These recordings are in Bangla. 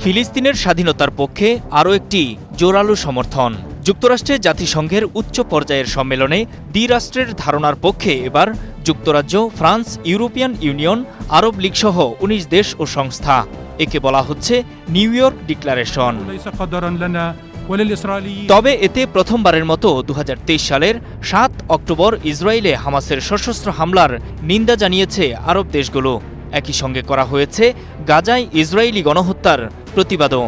ফিলিস্তিনের স্বাধীনতার পক্ষে আরও একটি জোরালো সমর্থন। যুক্তরাষ্ট্রে জাতিসংঘের উচ্চ পর্যায়ের সম্মেলনে দ্বিরাষ্ট্রের ধারণার পক্ষে এবার যুক্তরাজ্য, ফ্রান্স, ইউরোপিয়ান ইউনিয়ন, আরব লীগসহ ১৯ দেশ ও সংস্থা। একে বলা হচ্ছে নিউ ইয়র্ক ডিক্লারেশন। তবে এতে প্রথমবারের মতো ২০২৩ সালের ৭ অক্টোবর ইসরায়েলে হামাসের সশস্ত্র হামলার নিন্দা জানিয়েছে আরব দেশগুলো। একই সঙ্গে করা হয়েছে গাজায় ইসরায়েলি গণহত্যার প্রতিবাদও।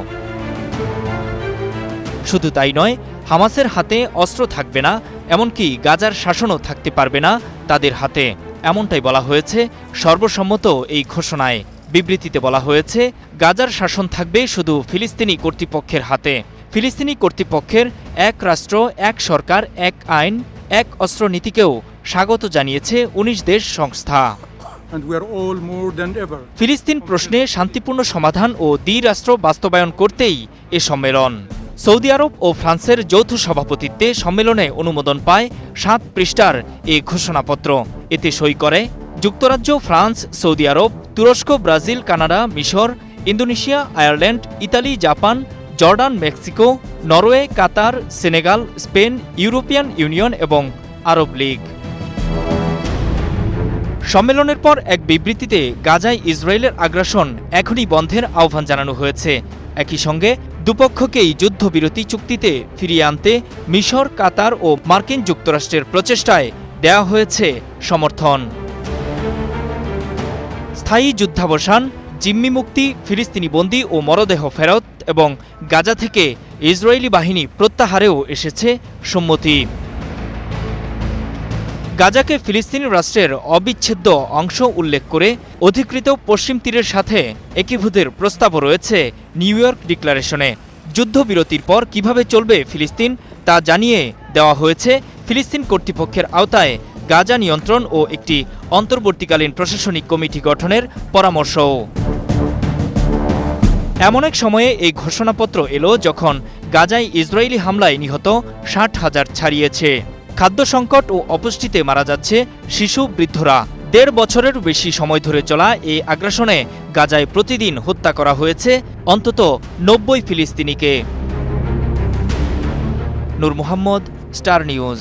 শুধু তাই নয়, হামাসের হাতে অস্ত্র থাকবে না, এমনকি গাজার শাসনও থাকতে পারবে না তাদের হাতে, এমনটাই বলা হয়েছে সর্বসম্মত এই ঘোষণায়। বিবৃতিতে বলা হয়েছে, গাজার শাসন থাকবে শুধু ফিলিস্তিনি কর্তৃপক্ষের হাতে। ফিলিস্তিনি কর্তৃপক্ষের এক রাষ্ট্র, এক সরকার, এক আইন, এক অস্ত্র নীতিকেও স্বাগত জানিয়েছে ১৯ দেশ সংস্থা। ফিলিস্তিন প্রশ্নে শান্তিপূর্ণ সমাধান ও দ্বিরাষ্ট্র বাস্তবায়ন করতেই এ সম্মেলন। সৌদি আরব ও ফ্রান্সের যৌথ সভাপতিত্বে সম্মেলনে অনুমোদন পায় ৭ পৃষ্ঠার এ ঘোষণাপত্র। এতে সই করে যুক্তরাজ্য, ফ্রান্স, সৌদি আরব, তুরস্ক, ব্রাজিল, কানাডা, মিশর, Indonesia, Ireland, Italy, Japan, Jordan, Mexico, Norway, Qatar, Senegal, Spain, European Union এবং আরব লীগ। সম্মেলনের পর এক বিবৃতিতে গাজায় ইসরায়েলের আগ্রাসন এখনই বন্ধের আহ্বান জানানো হয়েছে। একই সঙ্গে দুপক্ষকেই যুদ্ধবিরতি চুক্তিতে ফিরিয়ে আনতে মিশর, কাতার ও মার্কিন যুক্তরাষ্ট্রের প্রচেষ্টায় দেয়া হয়েছে সমর্থন। স্থায়ী যুদ্ধাবসান, জিম্মি মুক্তি, ফিলিস্তিনি বন্দী ও মরদেহ ফেরত এবং গাজা থেকে ইসরায়েলি বাহিনী প্রত্যাহারেও এসেছে সম্মতি। গাজাকে ফিলিস্তিনি রাষ্ট্রের অবিচ্ছেদ্য অংশ উল্লেখ করে অধিকৃত পশ্চিম তীরের সাথে একীভূতের প্রস্তাবও রয়েছে নিউ ইয়র্ক ডিক্লারেশনে। যুদ্ধবিরতির পর কিভাবে চলবে ফিলিস্তিন তা জানিয়ে দেওয়া হয়েছে ফিলিস্তিন কর্তৃপক্ষের আওতায় গাজা নিয়ন্ত্রণ ও একটি অন্তর্বর্তীকালীন প্রশাসনিক কমিটি গঠনের পরামর্শও। এমন এক সময়ে এই ঘোষণাপত্র এলো যখন গাজায় ইসরায়েলি হামলায় নিহত ৬০,০০০ ছাড়িয়েছে। খাদ্য সংকট ও অপুষ্টিতে মারা যাচ্ছে শিশু, বৃদ্ধরা। ১.৫ বছরের বেশি সময় ধরে চলা এই আগ্রাসনে গাজায় প্রতিদিন হত্যা করা হয়েছে অন্তত ৯০ ফিলিস্তিনিকে। নূর মোহাম্মদ, স্টার নিউজ।